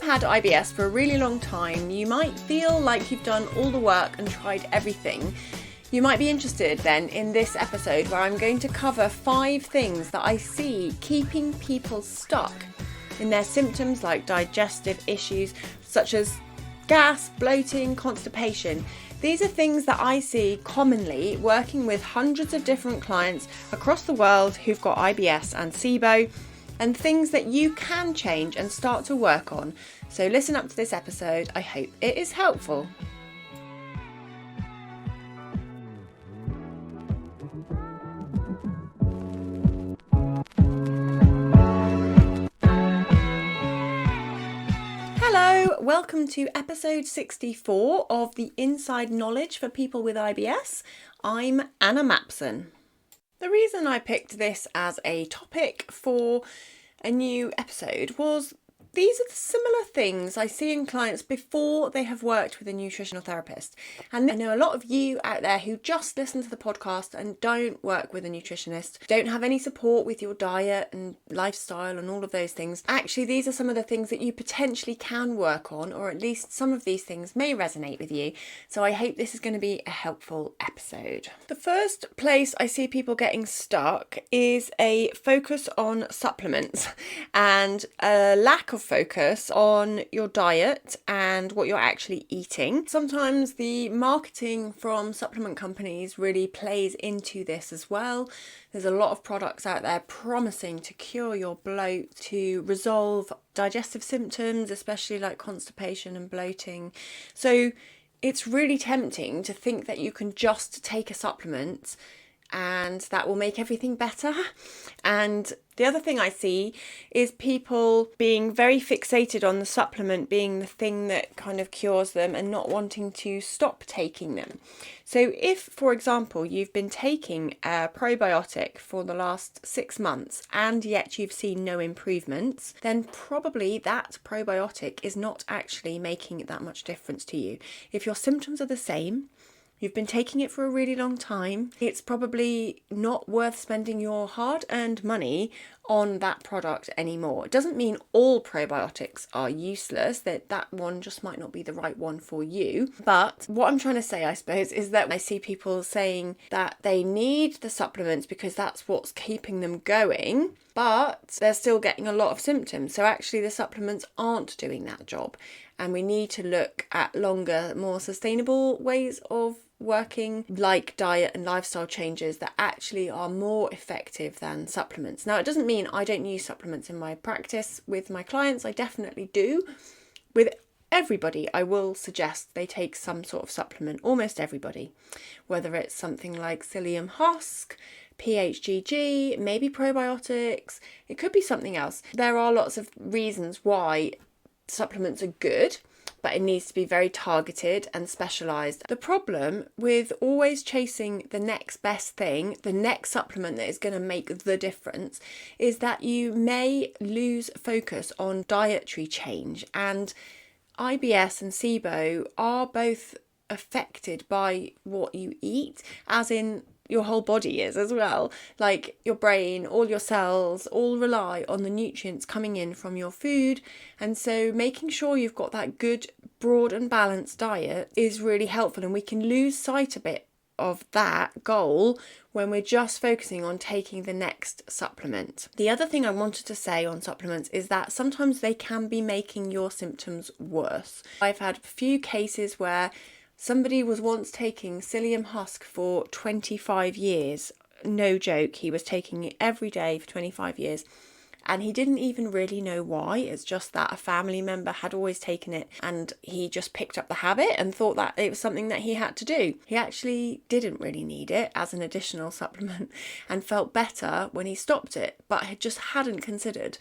had IBS for a really long time, you might feel like you've done all the work and tried everything. You might be interested then in this episode where I'm going to cover 5 things that I see keeping people stuck in their symptoms like digestive issues such as gas, bloating, constipation. These are things that I see commonly working with hundreds of different clients across the world who've got IBS and SIBO, and things that you can change and start to work on. So listen up to this episode. I hope it is helpful. Hello, welcome to episode 64 of the Inside Knowledge for People with IBS. I'm Anna Mapson. The reason I picked this as a topic for a new episode was these are the similar things I see in clients before they have worked with a nutritional therapist. And I know a lot of you out there who just listen to the podcast and don't work with a nutritionist, don't have any support with your diet and lifestyle and all of those things. Actually, these are some of the things that you potentially can work on, or at least some of these things may resonate with you. So I hope this is going to be a helpful episode. The first place I see people getting stuck is a focus on supplements and a lack of focus on your diet and what you're actually eating. Sometimes the marketing from supplement companies really plays into this as well. There's a lot of products out there promising to cure your bloat, to resolve digestive symptoms, especially like constipation and bloating. So it's really tempting to think that you can just take a supplement and that will make everything better. And the other thing I see is people being very fixated on the supplement being the thing that kind of cures them and not wanting to stop taking them. So if, for example, you've been taking a probiotic for the last 6 months and yet you've seen no improvements, then probably that probiotic is not actually making that much difference to you. If your symptoms are the same, you've been taking it for a really long time, it's probably not worth spending your hard-earned money on that product anymore. It doesn't mean all probiotics are useless, that one just might not be the right one for you. But what I'm trying to say, I suppose, is that I see people saying that they need the supplements because that's what's keeping them going, but they're still getting a lot of symptoms. So actually the supplements aren't doing that job. And we need to look at longer, more sustainable ways of working, like diet and lifestyle changes that actually are more effective than supplements. Now, it doesn't mean I don't use supplements in my practice with my clients. I definitely do. With everybody, I will suggest they take some sort of supplement, almost everybody, whether it's something like psyllium husk, PHGG, maybe probiotics. It could be something else. There are lots of reasons why supplements are good, but it needs to be very targeted and specialised. The problem with always chasing the next best thing, the next supplement that is going to make the difference, is that you may lose focus on dietary change. And IBS and SIBO are both affected by what you eat, as in your whole body is as well. Like your brain, all your cells, all rely on the nutrients coming in from your food. And so making sure you've got that good, broad and balanced diet is really helpful. And we can lose sight a bit of that goal when we're just focusing on taking the next supplement. The other thing I wanted to say on supplements is that sometimes they can be making your symptoms worse. I've had a few cases where somebody was once taking psyllium husk for 25 years. No joke, he was taking it every day for 25 years. And he didn't even really know why. It's just that a family member had always taken it and he just picked up the habit and thought that it was something that he had to do. He actually didn't really need it as an additional supplement and felt better when he stopped it, but just hadn't considered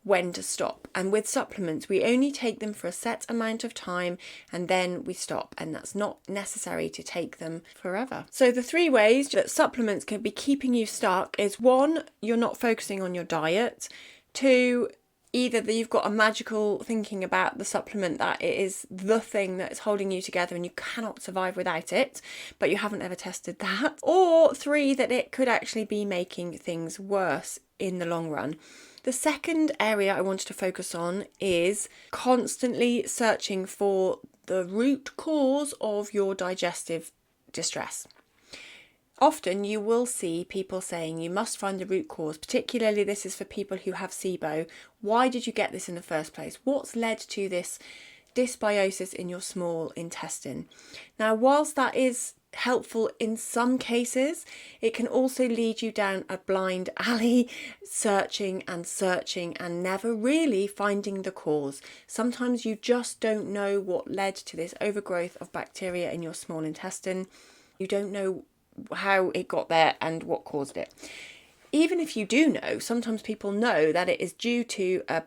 when to stop. And with supplements, we only take them for a set amount of time and then we stop, and that's not necessary to take them forever. So the 3 ways that supplements can be keeping you stuck is 1, you're not focusing on your diet. 2, either that you've got a magical thinking about the supplement that it is the thing that's holding you together and you cannot survive without it, but you haven't ever tested that. Or 3, that it could actually be making things worse in the long run. The second area I wanted to focus on is constantly searching for the root cause of your digestive distress. Often you will see people saying you must find the root cause, particularly this is for people who have SIBO. Why did you get this in the first place? What's led to this dysbiosis in your small intestine? Now, whilst that is helpful in some cases, it can also lead you down a blind alley, searching and never really finding the cause. Sometimes you just don't know what led to this overgrowth of bacteria in your small intestine. You don't know how it got there and what caused it. Even if you do know, sometimes people know that it is due to a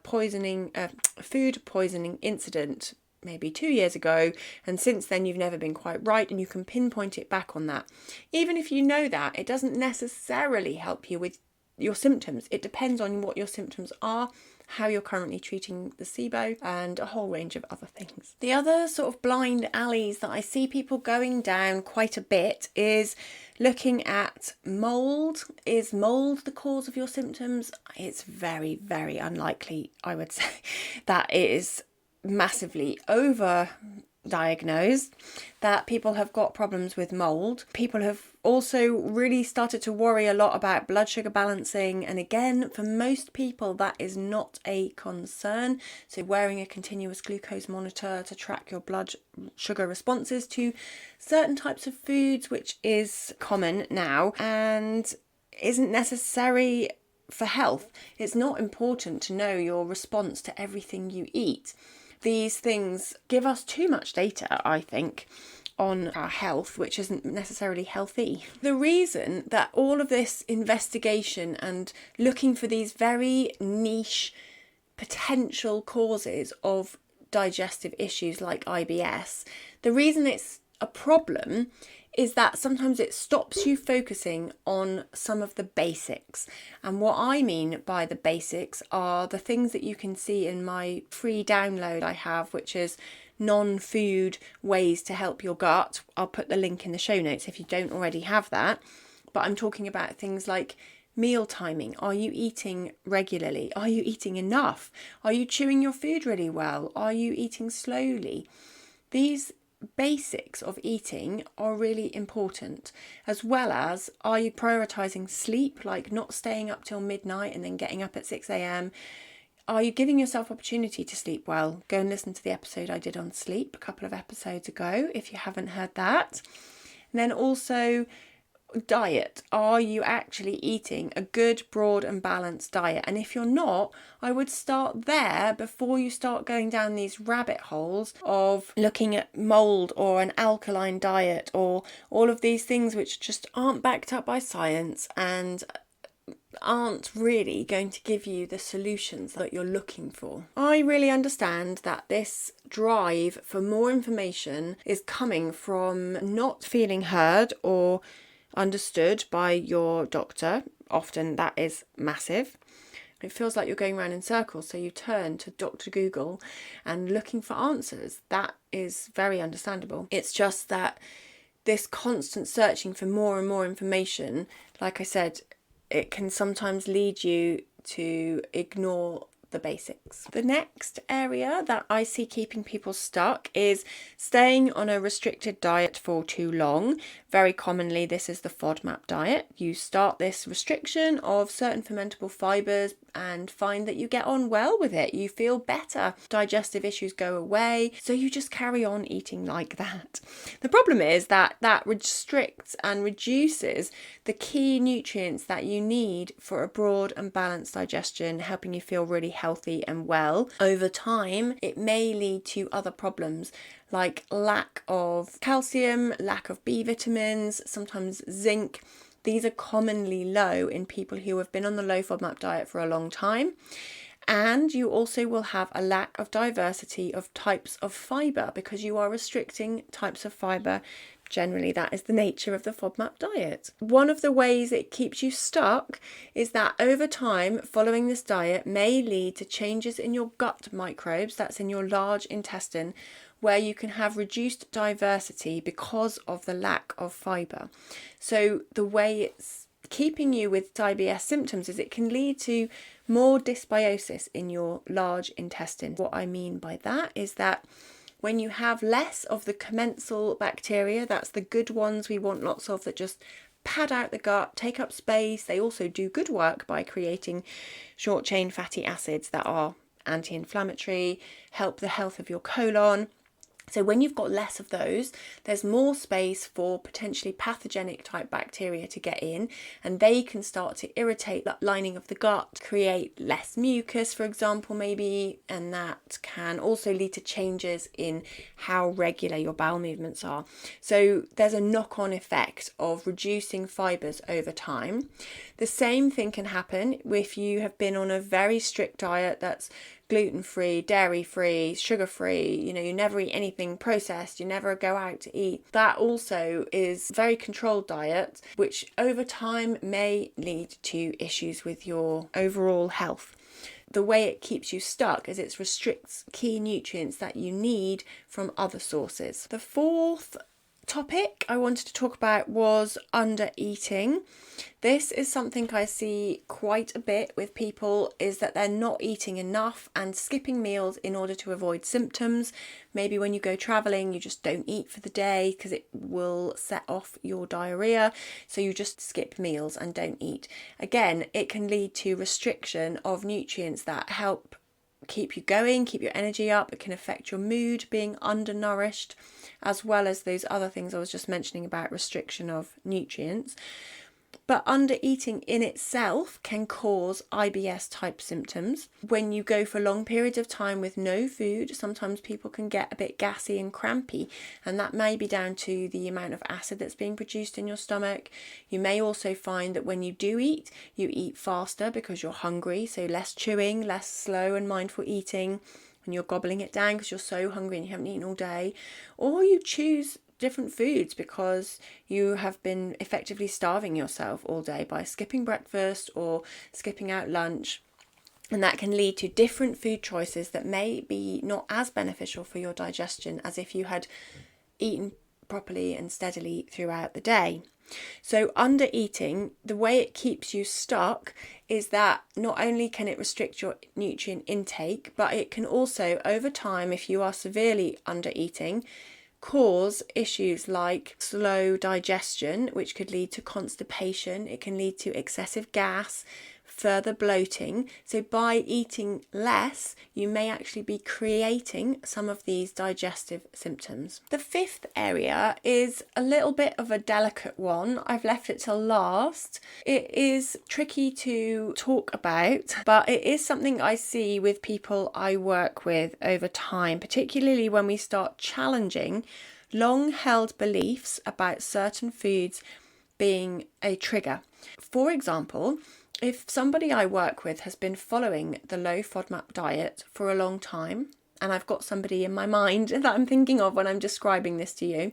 food poisoning incident maybe 2 years ago, and since then you've never been quite right, and you can pinpoint it back on that. Even if you know that, it doesn't necessarily help you with your symptoms. It depends on what your symptoms are, how you're currently treating the SIBO, and a whole range of other things. The other sort of blind alleys that I see people going down quite a bit is looking at mold. Is mold the cause of your symptoms? It's very, very unlikely, I would say. That it is massively over-diagnosed, that people have got problems with mold. People have also really started to worry a lot about blood sugar balancing, and again, for most people that is not a concern. So wearing a continuous glucose monitor to track your blood sugar responses to certain types of foods, which is common now and isn't necessary for health. It's not important to know your response to everything you eat. These things give us too much data, I think, on our health, which isn't necessarily healthy. The reason that all of this investigation and looking for these very niche potential causes of digestive issues like IBS, the reason it's a problem is that sometimes it stops you focusing on some of the basics. And what I mean by the basics are the things that you can see in my free download I have, which is non-food ways to help your gut. I'll put the link in the show notes if you don't already have that. But I'm talking about things like meal timing. Are you eating regularly? Are you eating enough? Are you chewing your food really well? Are you eating slowly? These basics of eating are really important, as well as, are you prioritizing sleep, like not staying up till midnight and then getting up at 6 a.m? Are you giving yourself opportunity to sleep well? Go and listen to the episode I did on sleep a couple of episodes ago if you haven't heard that. And then also diet. Are you actually eating a good, broad and balanced diet? And if you're not, I would start there before you start going down these rabbit holes of looking at mold or an alkaline diet or all of these things which just aren't backed up by science and aren't really going to give you the solutions that you're looking for. I really understand that this drive for more information is coming from not feeling heard or understood by your doctor. Often that is massive. It feels like you're going around in circles, so you turn to Dr. Google and looking for answers. That is very understandable. It's just that this constant searching for more and more information, like I said, it can sometimes lead you to ignore the basics. The next area that I see keeping people stuck is staying on a restricted diet for too long. Very commonly, this is the FODMAP diet. You start this restriction of certain fermentable fibres and find that you get on well with it. You feel better. Digestive issues go away. So you just carry on eating like that. The problem is that restricts and reduces the key nutrients that you need for a broad and balanced digestion, helping you feel really healthy and well. Over time, it may lead to other problems like lack of calcium, lack of B vitamins, sometimes zinc. These are commonly low in people who have been on the low FODMAP diet for a long time. And you also will have a lack of diversity of types of fibre because you are restricting types of fibre. Generally, that is the nature of the FODMAP diet. One of the ways it keeps you stuck is that over time, following this diet may lead to changes in your gut microbes, that's in your large intestine, where you can have reduced diversity because of the lack of fibre. So the way it's keeping you with IBS symptoms is it can lead to more dysbiosis in your large intestine. What I mean by that is that when you have less of the commensal bacteria, that's the good ones we want lots of, that just pad out the gut, take up space. They also do good work by creating short chain fatty acids that are anti-inflammatory, help the health of your colon. So when you've got less of those, there's more space for potentially pathogenic type bacteria to get in, and they can start to irritate that lining of the gut, create less mucus, for example, maybe, and that can also lead to changes in how regular your bowel movements are. So there's a knock-on effect of reducing fibres over time. The same thing can happen if you have been on a very strict diet that's gluten-free, dairy-free, sugar-free, you never eat anything processed, you never go out to eat. That also is a very controlled diet, which over time may lead to issues with your overall health. The way it keeps you stuck is it restricts key nutrients that you need from other sources. The fourth topic I wanted to talk about was under eating. This is something I see quite a bit with people, is that they're not eating enough and skipping meals in order to avoid symptoms. Maybe when you go traveling, you just don't eat for the day because it will set off your diarrhea. So you just skip meals and don't eat. Again, it can lead to restriction of nutrients that help keep you going, keep your energy up. It can affect your mood, being undernourished, as well as those other things I was just mentioning about restriction of nutrients. But under eating in itself can cause IBS type symptoms. When you go for long periods of time with no food, sometimes people can get a bit gassy and crampy, and that may be down to the amount of acid that's being produced in your stomach. You may also find that when you do eat, you eat faster because you're hungry, so less chewing, less slow and mindful eating, and you're gobbling it down because you're so hungry and you haven't eaten all day. Or you choose different foods because you have been effectively starving yourself all day by skipping breakfast or skipping out lunch, and that can lead to different food choices that may be not as beneficial for your digestion as if you had eaten properly and steadily throughout the day. So under eating, the way it keeps you stuck is that not only can it restrict your nutrient intake, but it can also, over time, if you are severely under eating, cause issues like slow digestion, which could lead to constipation. It can lead to excessive gas, further bloating. So by eating less, you may actually be creating some of these digestive symptoms. The fifth area is a little bit of a delicate one. I've left it till last. It is tricky to talk about, but it is something I see with people I work with over time, particularly when we start challenging long-held beliefs about certain foods being a trigger. For example, if somebody I work with has been following the low FODMAP diet for a long time, and I've got somebody in my mind that I'm thinking of when I'm describing this to you,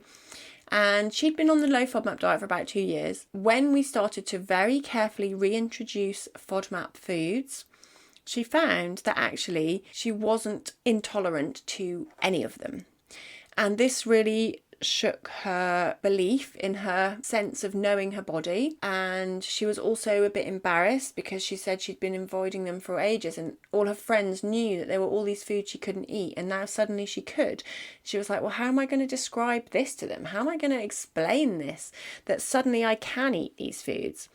and she'd been on the low FODMAP diet for about 2 years, when we started to very carefully reintroduce FODMAP foods, she found that actually she wasn't intolerant to any of them. And this really shook her belief in her sense of knowing her body, and she was also a bit embarrassed because she said she'd been avoiding them for ages and all her friends knew that there were all these foods she couldn't eat, and now suddenly she could. She was like, well, how am I going to describe this to them? How am I going to explain this, that suddenly I can eat these foods?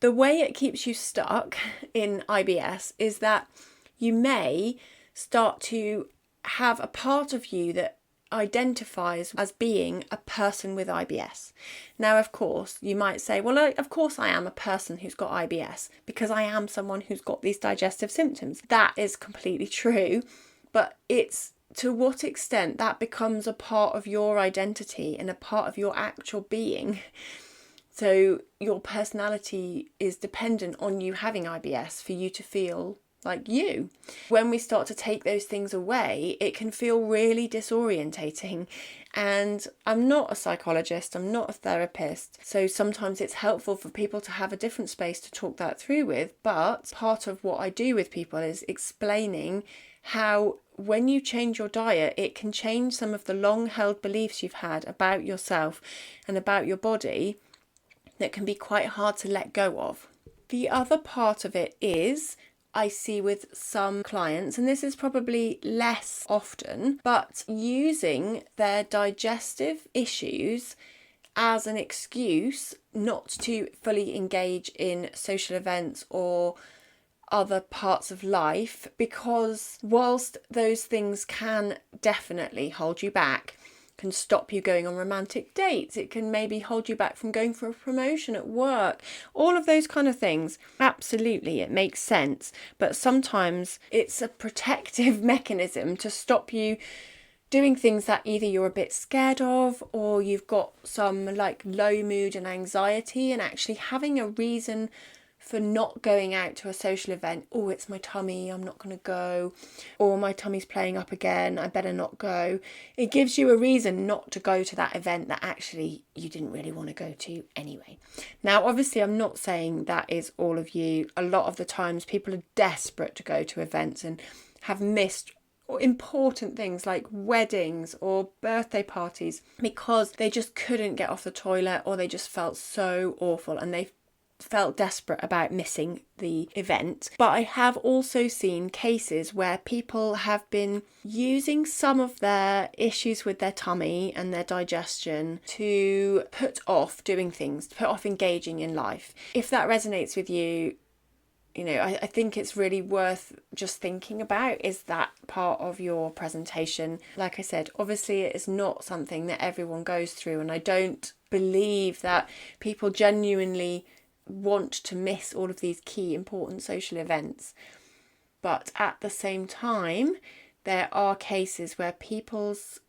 The way it keeps you stuck in IBS is that you may start to have a part of you that identifies as being a person with IBS. Now, of course, you might say, well, of course I am a person who's got IBS because I am someone who's got these digestive symptoms. That is completely true, but it's to what extent that becomes a part of your identity and a part of your actual being. So your personality is dependent on you having IBS for you to feel like you. When we start to take those things away, it can feel really disorientating. And I'm not a psychologist, I'm not a therapist, so sometimes it's helpful for people to have a different space to talk that through with. But part of what I do with people is explaining how when you change your diet, it can change some of the long-held beliefs you've had about yourself and about your body that can be quite hard to let go of. The other part of it is I see with some clients, and this is probably less often, but using their digestive issues as an excuse not to fully engage in social events or other parts of life, because whilst those things can definitely hold you back, can stop you going on romantic dates, it can maybe hold you back from going for a promotion at work, all of those kind of things, absolutely, it makes sense. But sometimes it's a protective mechanism to stop you doing things that either you're a bit scared of, or you've got some like low mood and anxiety, and actually having a reason for not going out to a social event. Oh, it's my tummy, I'm not going to go. Or my tummy's playing up again, I better not go. It gives you a reason not to go to that event that actually you didn't really want to go to anyway. Now, obviously, I'm not saying that is all of you. A lot of the times people are desperate to go to events and have missed important things like weddings or birthday parties because they just couldn't get off the toilet, or they just felt so awful and they felt desperate about missing the event. But I have also seen cases where people have been using some of their issues with their tummy and their digestion to put off doing things, to put off engaging in life. If that resonates with you, I think it's really worth just thinking about, is that part of your presentation. Like I said, obviously it is not something that everyone goes through, and I don't believe that people genuinely want to miss all of these key important social events. But at the same time, there are cases where people's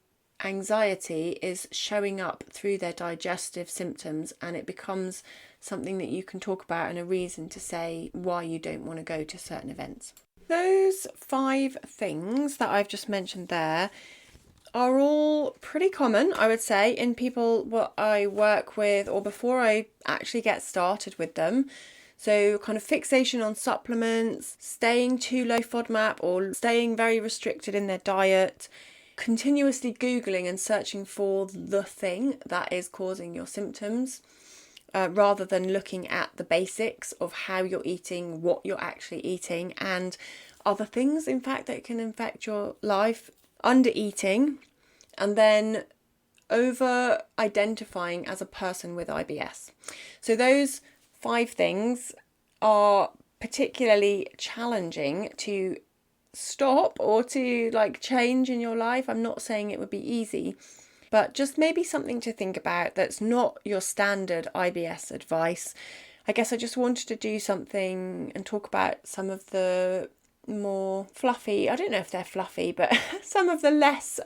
anxiety is showing up through their digestive symptoms, and it becomes something that you can talk about and a reason to say why you don't want to go to certain events. Those 5 things that I've just mentioned there are all pretty common, I would say, in people what I work with, or before I actually get started with them. So kind of fixation on supplements, staying too low FODMAP or staying very restricted in their diet, continuously Googling and searching for the thing that is causing your symptoms, rather than looking at the basics of how you're eating, what you're actually eating, and other things, in fact, that can affect your life. Under eating, and then over identifying as a person with IBS. So those 5 things are particularly challenging to stop or to change in your life. I'm not saying it would be easy, but just maybe something to think about that's not your standard IBS advice. I guess I just wanted to do something and talk about some of the more fluffy, I don't know if they're fluffy, but some of the less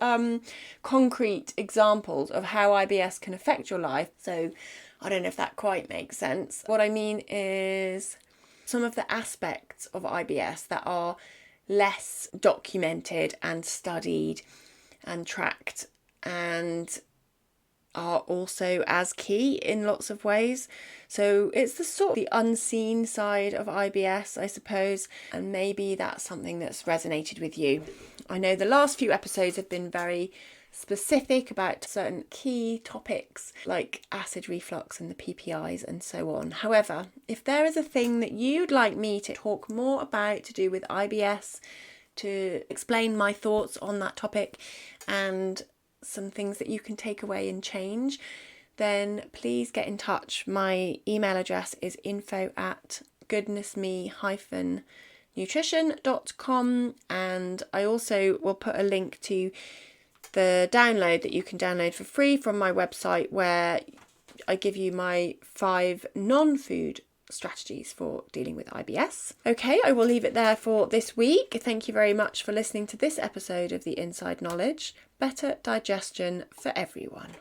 concrete examples of how IBS can affect your life. So I don't know if that quite makes sense. What I mean is some of the aspects of IBS that are less documented and studied and tracked, and are also as key in lots of ways. So it's the unseen side of IBS, I suppose, and maybe that's something that's resonated with you. I know the last few episodes have been very specific about certain key topics like acid reflux and the PPIs and so on. However, if there is a thing that you'd like me to talk more about to do with IBS, to explain my thoughts on that topic and some things that you can take away and change, then please get in touch. My email address is info@goodnessme-nutrition.com, and I also will put a link to the download that you can download for free from my website, where I give you my 5 non-food strategies for dealing with IBS. Okay, I will leave it there for this week. Thank you very much for listening to this episode of the Inside Knowledge. Better digestion for everyone.